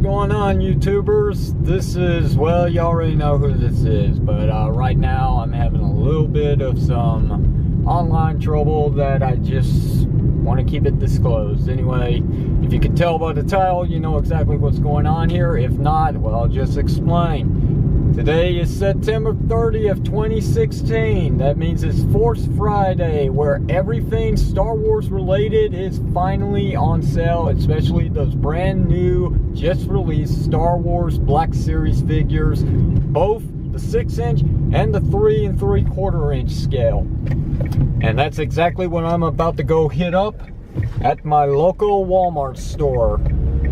going on, YouTubers? This is, well, you already know who this is, but right now I'm having a little bit of some online trouble that I just want to keep it disclosed. Anyway, if you can tell by the title, you know exactly what's going on here. If not, well, I'll just explain. Today is September 30th, 2016. That means it's Force Friday, where everything Star Wars related is finally on sale, especially those brand new, just released Star Wars Black Series figures, both the 6-inch and the 3 3/4 inch scale. And that's exactly what I'm about to go hit up at my local Walmart store.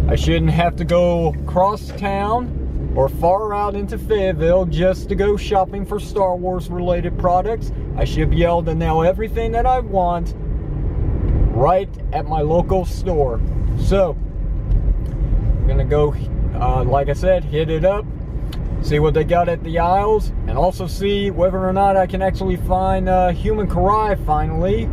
I shouldn't have to go cross town or far out into Fayetteville just to go shopping for Star Wars related products. I should be able to know everything that I want right at my local store. So, I'm gonna go, like I said, hit it up, see what they got at the aisles, and also see whether or not I can actually find Human Karai finally.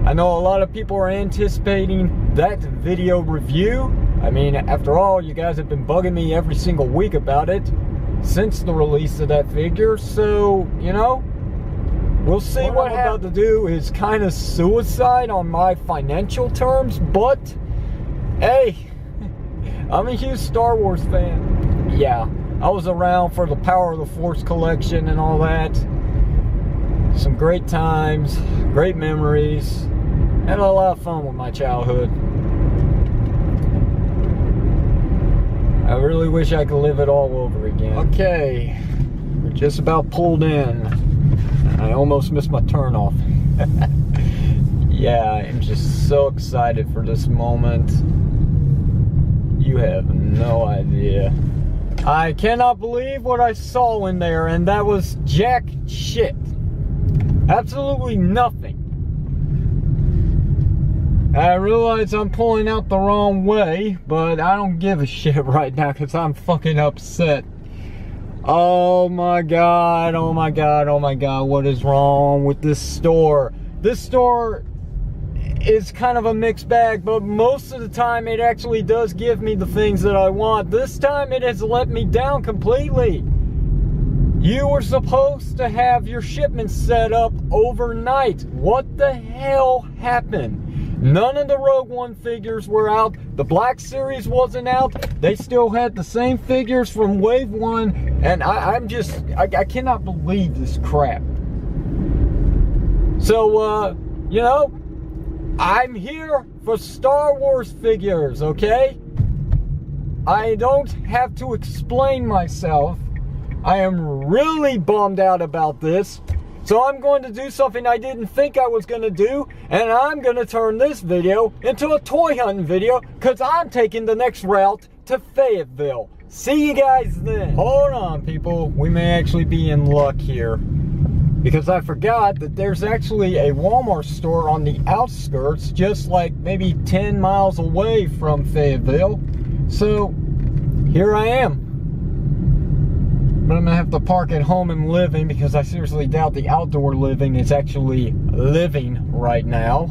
I know a lot of people are anticipating that video review. I mean, after all, you guys have been bugging me every single week about it since the release of that figure. So, you know, we'll see. What I'm about to do is kind of suicide on my financial terms, but hey, I'm a huge Star Wars fan. Yeah, I was around for the Power of the Force collection and all that. Some great times, great memories, had a lot of fun with my childhood. I really wish I could live it all over again. Okay, we're just about pulled in. I almost missed my turnoff. Yeah, I'm just so excited for this moment. You have no idea. I cannot believe what I saw in there, and that was jack shit. Absolutely nothing. I realize I'm pulling out the wrong way, but I don't give a shit right now because I'm fucking upset. Oh my god, oh my god, oh my god, what is wrong with this store? This store is kind of a mixed bag, but most of the time it actually does give me the things that I want. This time it has let me down completely. You were supposed to have your shipment set up overnight. What the hell happened? None of the Rogue One figures were out. The Black Series wasn't out. They still had the same figures from Wave 1. And I cannot believe this crap. So, you know, I'm here for Star Wars figures, okay? I don't have to explain myself. I am really bummed out about this. So I'm going to do something I didn't think I was going to do, and I'm going to turn this video into a toy hunting video, because I'm taking the next route to Fayetteville. See you guys then. Hold on, people. We may actually be in luck here, because I forgot that there's actually a Walmart store on the outskirts, just like maybe 10 miles away from Fayetteville. So here I am. But I'm gonna have to park at home and living, because I seriously doubt the outdoor living is actually living right now.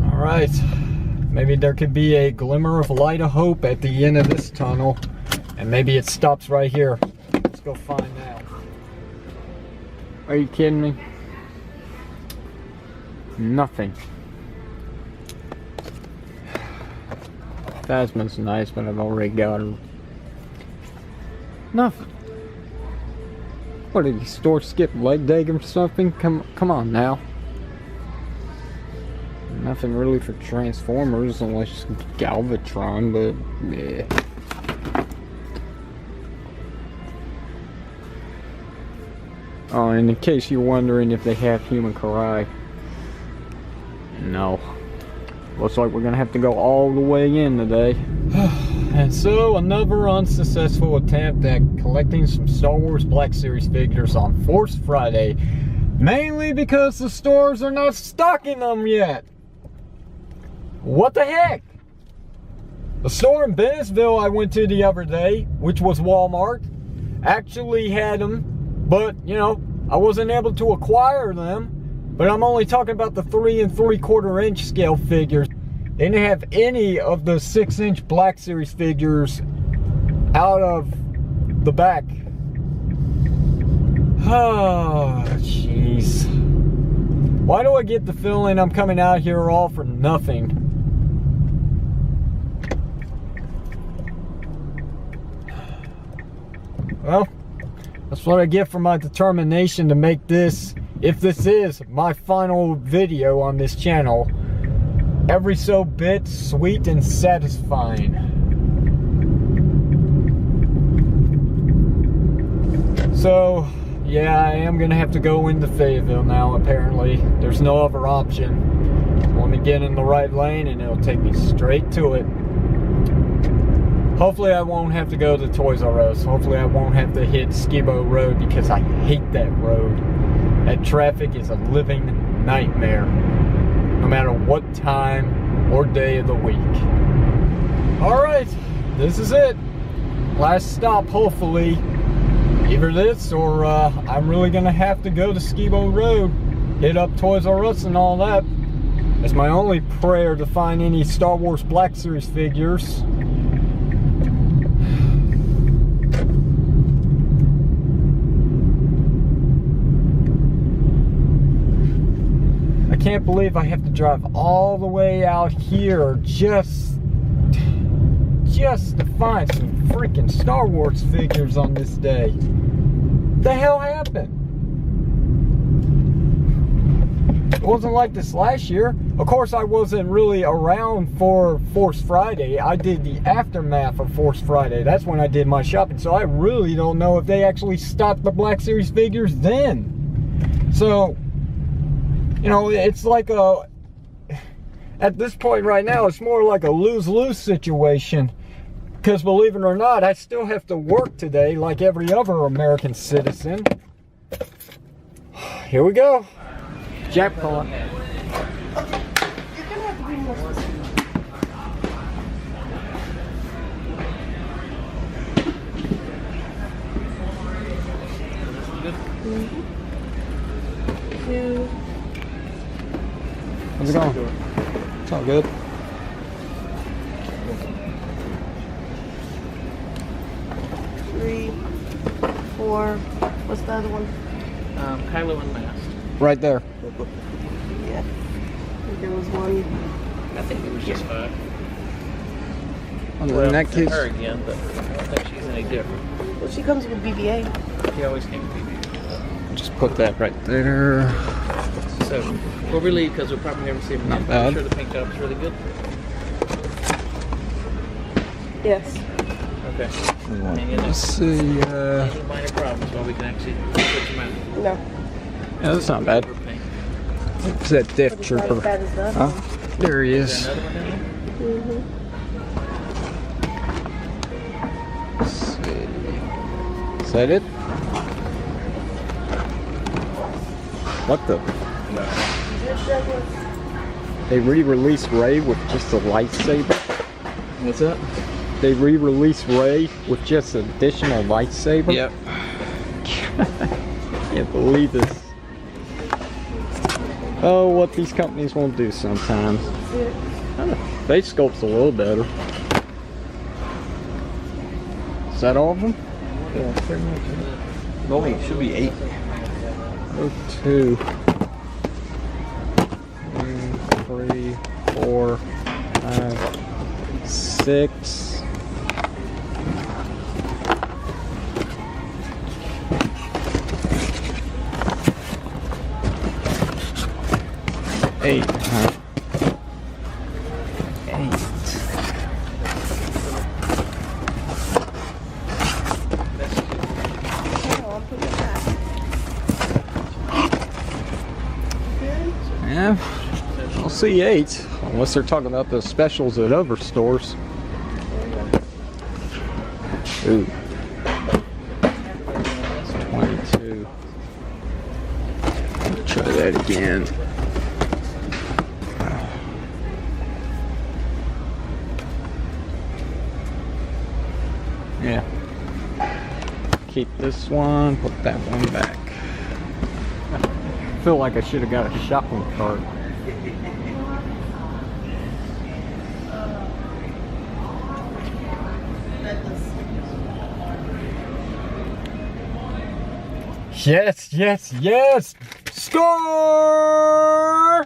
Alright, maybe there could be a glimmer of light of hope at the end of this tunnel, and maybe it stops right here. Let's go find out. Are you kidding me? Nothing. Phasma's nice, but I've already got her. Nothing. What did you store skip leg day or something? Come on now. Nothing really for Transformers unless Galvatron, but yeah. Oh, and in case you're wondering if they have Human Karai, no. Looks like we're gonna have to go all the way in today. And so, another unsuccessful attempt at collecting some Star Wars Black Series figures on Force Friday. Mainly because the stores are not stocking them yet. What the heck? The store in Bennisville I went to the other day, which was Walmart, actually had them, but, you know, I wasn't able to acquire them. But I'm only talking about the 3 3/4 inch scale figures. They didn't have any of the 6-inch Black Series figures out of the back. Oh, jeez. Why do I get the feeling I'm coming out here all for nothing? Well, that's what I get for my determination to make this, if this is my final video on this channel, every so bit sweet and satisfying. So, yeah, I am gonna have to go into Fayetteville now, apparently. There's no other option. Let me get in the right lane and it'll take me straight to it. Hopefully I won't have to go to Toys R Us. Hopefully I won't have to hit Skibo Road because I hate that road. That traffic is a living nightmare, no matter what time or day of the week. Alright, this is it. Last stop, hopefully. Either this or I'm really gonna have to go to Skibo Road, hit up Toys R Us and all that. It's my only prayer to find any Star Wars Black Series figures. I can't believe I have to drive all the way out here just to find some freaking Star Wars figures on this day. What the hell happened? It wasn't like this last year. Of course, I wasn't really around for Force Friday. I did the aftermath of Force Friday. That's when I did my shopping. So I really don't know if they actually stocked the Black Series figures then. So, you know, it's like a, at this point right now, it's more like a lose-lose situation. Because believe it or not, I still have to work today like every other American citizen. Here we go. Jack Paw. How's it going? It's all good. What's the other one? Kylo and Mast. Right there. Yeah. I think there was one. I think it was just 5. Well, in that case, her again, but I don't think she's any different. Well, she comes with BBA. She always came with BB. just put that right there. So we'll relieve because we'll probably never see them again. Not bad. I'm sure the paint job's really good. Yes. Okay. Let's see. Any minor problems while we can actually switch them out. No. Yeah, that's not bad. It's that Death But it's not Trooper. as bad as that Huh? one. There he Is is. there another one down there? Let's see. Is that it? What the? They re-released Rey with just a lightsaber. What's that? They re-released Rey with just an additional lightsaber. Yep. Can't believe this. Oh, what these companies won't do sometimes. Face sculpt's a little better. Is that all of them? Yeah, pretty much. No, it should be 8. Oh, 2, 3, 4, 5, 6. Eight. Yeah, I'll see 8, unless they're talking about the specials at other stores. Ooh. 22. Try that again. Yeah. Keep this one, put that one back. feel like I should have got a shopping cart. Yes, yes, yes! Score!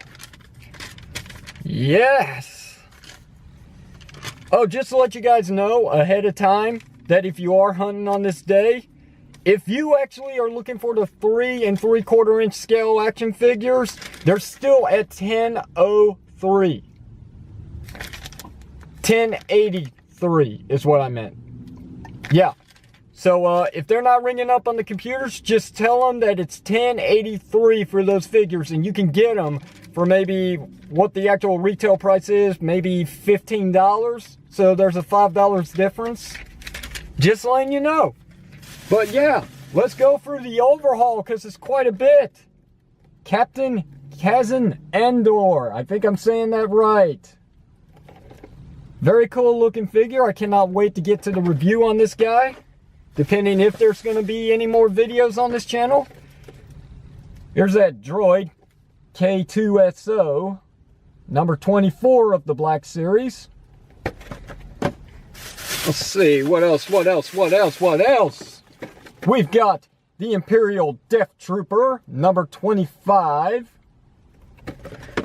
Yes! Oh, just to let you guys know ahead of time that if you are hunting on this day, if you actually are looking for the 3 3/4 inch scale action figures, they're still at 1003. 1083 is what I meant. Yeah. So if they're not ringing up on the computers, just tell them that it's 1083 for those figures, and you can get them for maybe what the actual retail price is, maybe $15. So there's a $5 difference. Just letting you know. But yeah, let's go through the overhaul because it's quite a bit. Captain Kazan Andor. I think I'm saying that right. Very cool looking figure. I cannot wait to get to the review on this guy. Depending if there's going to be any more videos on this channel. Here's that droid, K2SO, number 24 of the Black Series. Let's see, what else? We've got the Imperial Death Trooper, number 25.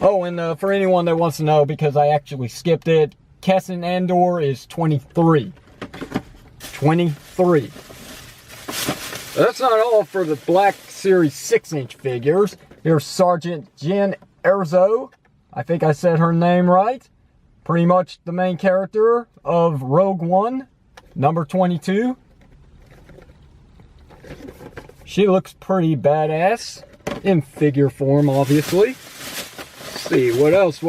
Oh, and for anyone that wants to know, because I actually skipped it, Cassian Andor is 23. 23. That's not all for the Black Series 6-inch figures. Here's Sergeant Jyn Erso. I think I said her name right. Pretty much the main character of Rogue One, number 22. She looks pretty badass in figure form, obviously. Let's see, what else?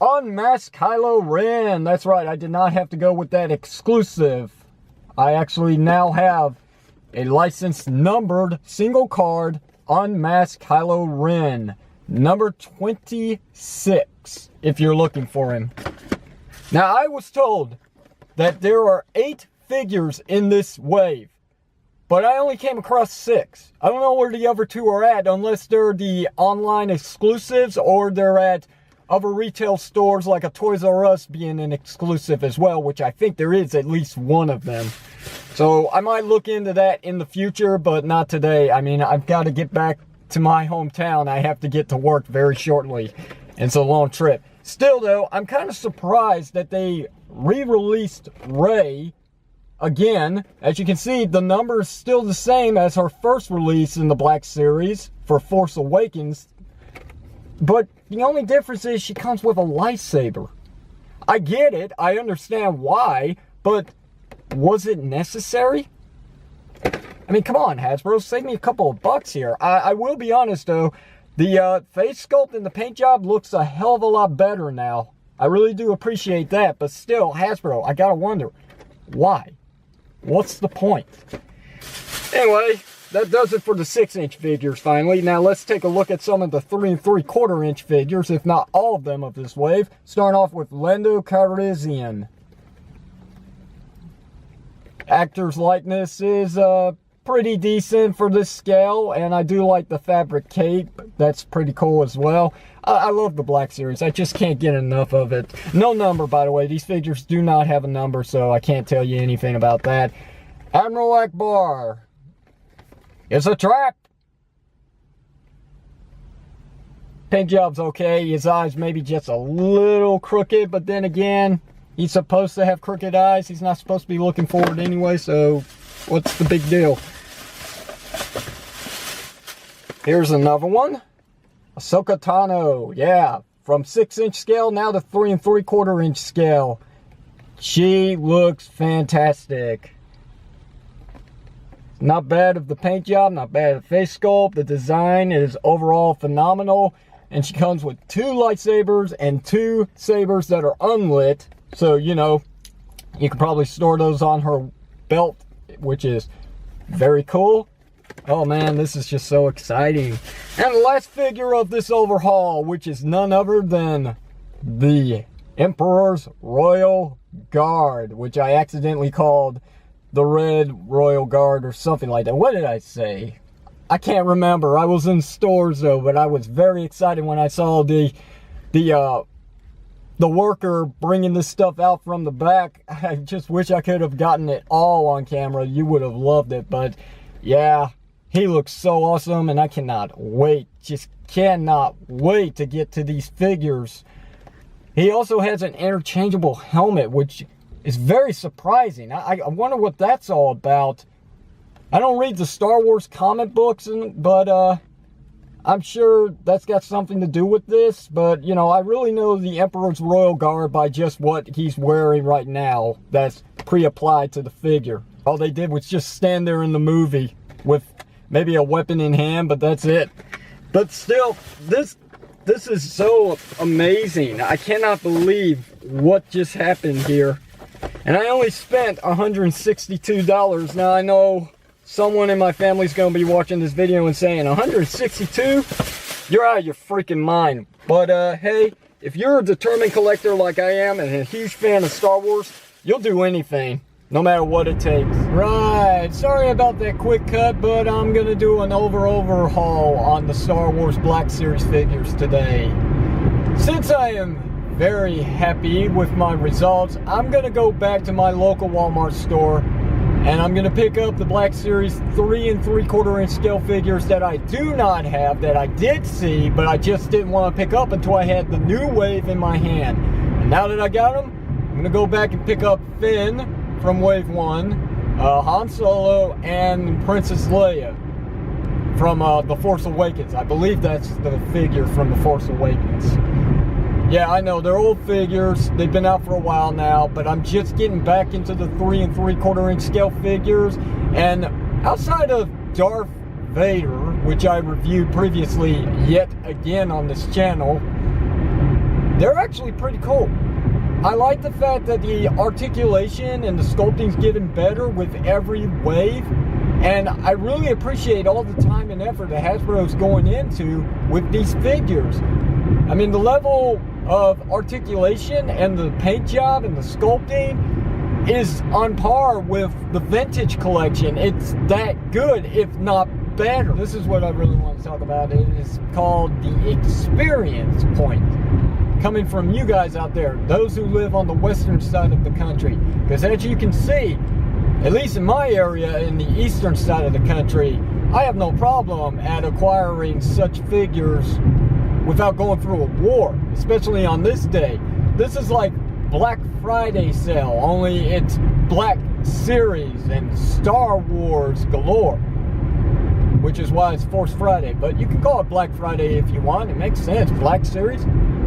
Unmasked Kylo Ren. That's right, I did not have to go with that exclusive. I actually now have a licensed numbered single card Unmasked Kylo Ren. Number 26, if you're looking for him. Now, I was told that there are 8 figures in this wave, but I only came across 6. I don't know where the other 2 are at, unless they're the online exclusives or they're at other retail stores like a Toys R Us being an exclusive as well, which I think there is at least one of them. So I might look into that in the future, but not today. I mean, I've got to get back to my hometown. I have to get to work very shortly. And it's a long trip. Still though, I'm kind of surprised that they re-released Rey again. As you can see, the number is still the same as her first release in the Black Series for Force Awakens. But the only difference is she comes with a lightsaber. I get it. I understand why. But was it necessary? I mean, come on, Hasbro. Save me a couple of bucks here. I will be honest, though. The face sculpt and the paint job looks a hell of a lot better now. I really do appreciate that. But still, Hasbro, I gotta wonder, why? What's the point? Anyway, that does it for the 6-inch figures finally. Now let's take a look at some of the 3 3/4 inch figures, if not all of them of this wave. Starting off with Lando Calrissian. Actor's likeness is pretty decent for this scale, and I do like the fabric cape. That's pretty cool as well. I love the Black Series. I just can't get enough of it. No number, by the way. These figures do not have a number, so I can't tell you anything about that. Admiral Akbar. It's a trap. Paint job's okay. His eyes maybe just a little crooked, but then again, he's supposed to have crooked eyes. He's not supposed to be looking forward anyway, so what's the big deal? Here's another one. Ahsoka Tano. Yeah, from 6-inch scale now to 3 3/4 inch scale. She looks fantastic. Not bad of the paint job, not bad of the face sculpt. The design is overall phenomenal. And she comes with 2 lightsabers and 2 sabers that are unlit. So, you know, you can probably store those on her belt, which is very cool. Oh man, this is just so exciting. And the last figure of this overhaul, which is none other than the Emperor's Royal Guard, which I accidentally called the Red Royal Guard or something like that. What did I say? I can't remember. I was in stores though, but I was very excited when I saw the worker bringing this stuff out from the back. I just wish I could have gotten it all on camera. You would have loved it. But yeah, he looks so awesome, and I cannot wait. Just cannot wait to get to these figures. He also has an interchangeable helmet, which is very surprising. I wonder what that's all about. I don't read the Star Wars comic books, but I'm sure that's got something to do with this. But, you know, I really know the Emperor's Royal Guard by just what he's wearing right now that's pre-applied to the figure. All they did was just stand there in the movie with maybe a weapon in hand, but that's it. But still, this is so amazing. I cannot believe what just happened here. And I only spent $162. Now, I know someone in my family's going to be watching this video and saying, 162? You're out of your freaking mind. But, hey, if you're a determined collector like I am and a huge fan of Star Wars, you'll do anything, no matter what it takes. Right, sorry about that quick cut, but I'm going to do an overhaul on the Star Wars Black Series figures today. Since I am very happy with my results, I'm going to go back to my local Walmart store, and I'm going to pick up the Black Series 3 3/4 inch scale figures that I do not have, that I did see, but I just didn't want to pick up until I had the new wave in my hand. And now that I got them, I'm going to go back and pick up Finn from Wave 1, Han Solo, and Princess Leia from The Force Awakens. I believe that's the figure from The Force Awakens. Yeah, I know, they're old figures. They've been out for a while now, but I'm just getting back into the 3 3/4 inch scale figures. And outside of Darth Vader, which I reviewed previously yet again on this channel, they're actually pretty cool. I like the fact that the articulation and the sculpting's getting better with every wave. And I really appreciate all the time and effort that Hasbro's going into with these figures. I mean, the level of articulation and the paint job and the sculpting is on par with the vintage collection. It's that good, if not better. This is what I really want to talk about. It is called the experience point. Coming from you guys out there, those who live on the western side of the country. Because as you can see, at least in my area, in the eastern side of the country, I have no problem at acquiring such figures without going through a war, especially on this day. This is like Black Friday sale, only it's Black Series and Star Wars galore, which is why it's Force Friday. But you can call it Black Friday if you want. It makes sense. Black Series,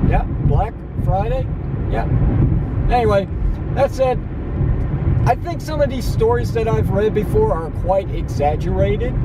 yeah. Black Friday, yeah. Anyway, that said, I think some of these stories that I've read before are quite exaggerated.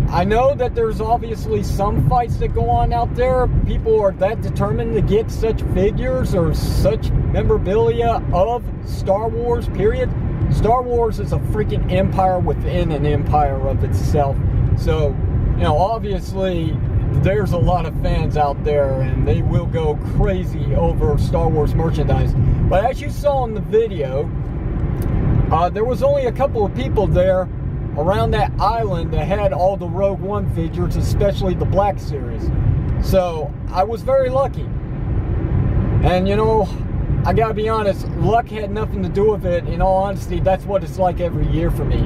I know that there's obviously some fights that go on out there. People are that determined to get such figures or such memorabilia of Star Wars, period. Star Wars is a freaking empire within an empire of itself. So, you know, obviously there's a lot of fans out there and they will go crazy over Star Wars merchandise. But as you saw in the video, there was only a couple of people there around that island that had all the Rogue One figures, especially the Black Series. So I was very lucky. And you know, I gotta be honest, luck had nothing to do with it. In all honesty, that's what it's like every year for me.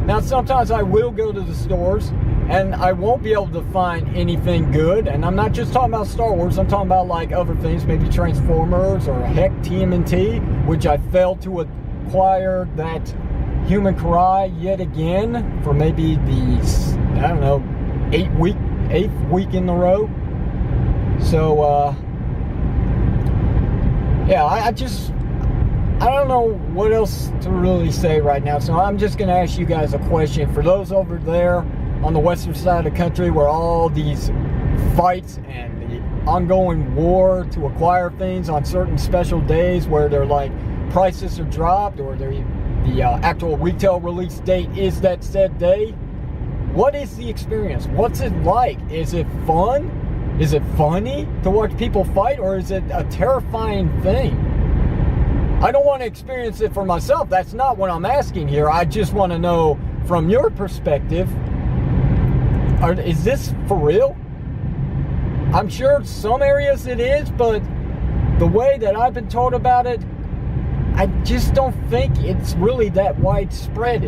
Now sometimes I will go to the stores and I won't be able to find anything good. And I'm not just talking about Star Wars, I'm talking about like other things, maybe Transformers or heck TMNT, which I failed to acquire that Human Cry yet again for maybe the, I don't know, 8th week in a row. So yeah, I don't know what else to really say right now. So I'm just gonna ask you guys a question. For those over there on the western side of the country where all these fights and the ongoing war to acquire things on certain special days where they're like prices are dropped or the actual retail release date is that said day, what is the experience? What's it like? Is it fun? Is it funny to watch people fight, or is it a terrifying thing? I don't want to experience it for myself. That's not what I'm asking here. I just want to know from your perspective, Is this for real? I'm sure some areas it is, but the way that I've been told about it, I just don't think it's really that widespread.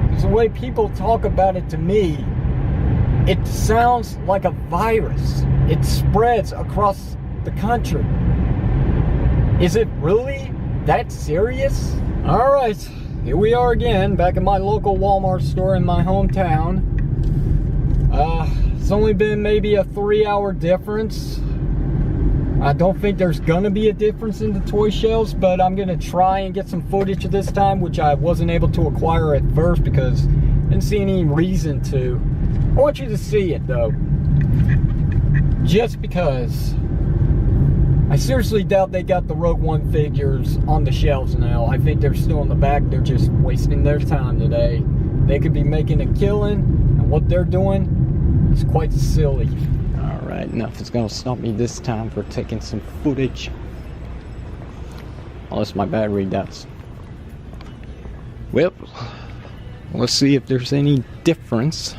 Because the way people talk about it to me, it sounds like a virus. It spreads across the country. Is it really that serious? All right, here we are again, back in my local Walmart store in my hometown. It's only been maybe a 3-hour difference. I don't think there's gonna be a difference in the toy shelves, but I'm gonna try and get some footage this time, which I wasn't able to acquire at first because I didn't see any reason to. I want you to see it though, just because I seriously doubt they got the Rogue One figures on the shelves now. I think they're still in the back. They're just wasting their time today. They could be making a killing, and what they're doing is quite silly. All right, enough is gonna stop me this time for taking some footage. Unless my battery dies. Well, let's see if there's any difference.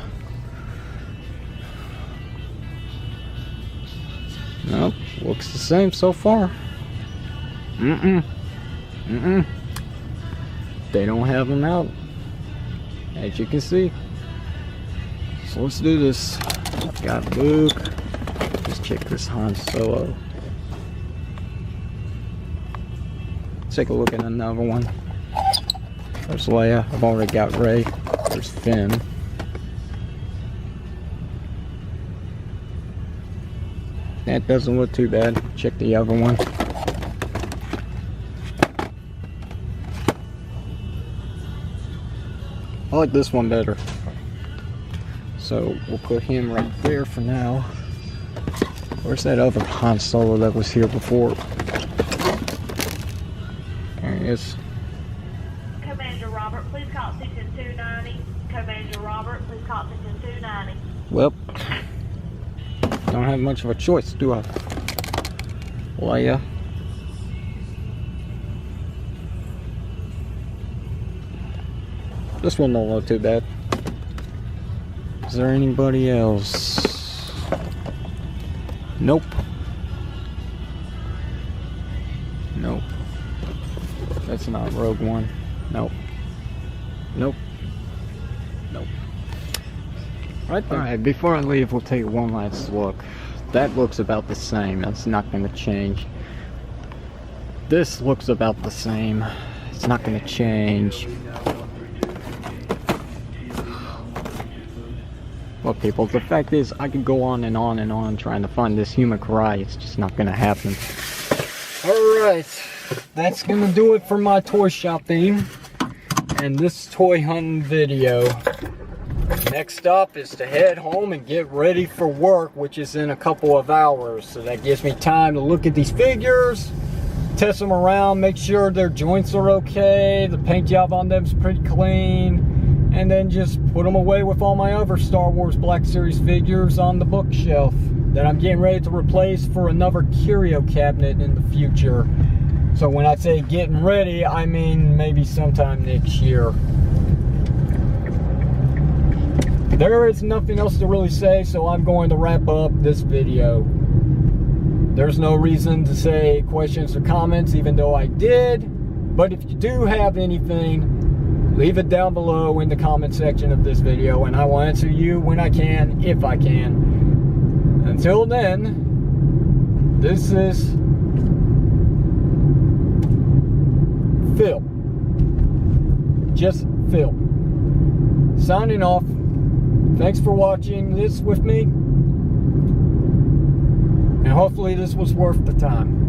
Nope, looks the same so far. They don't have them out, as you can see. So let's do this. I've got Luke. Let's check this Han Solo. Take a look at another one. There's Leia. I've already got Rey. There's Finn. That doesn't look too bad. Check the other one. I like this one better. So we'll put him right there for now. Where's that other Han Solo that was here before? There he is. Commander Robert, please call section 290. Commander Robert, please call section 290. Well, don't have much of a choice, do I? Leia. This one don't look too bad. Is there anybody else? Nope. Nope. That's not Rogue One. Nope. Nope. Nope. Right there. Alright, before I leave, we'll take one last look. That looks about the same. That's not going to change. This looks about the same. It's not going to change. Well, people, the fact is, I could go on and on and on trying to find this human cry. It's just not going to happen. Alright, that's going to do it for my toy shopping and this toy hunting video. Next up is to head home and get ready for work, which is in a couple of hours. So that gives me time to look at these figures, test them around, make sure their joints are okay, the paint job on them is pretty clean, and then just put them away with all my other Star Wars Black Series figures on the bookshelf that I'm getting ready to replace for another curio cabinet in the future. So when I say getting ready, I mean maybe sometime next year. There is nothing else to really say, so I'm going to wrap up this video. There's no reason to say questions or comments, even though I did. But if you do have anything, leave it down below in the comment section of this video, and I will answer you when I can, if I can. Until then, this is Phil. Just Phil. Signing off. Thanks for watching this with me, and hopefully this was worth the time.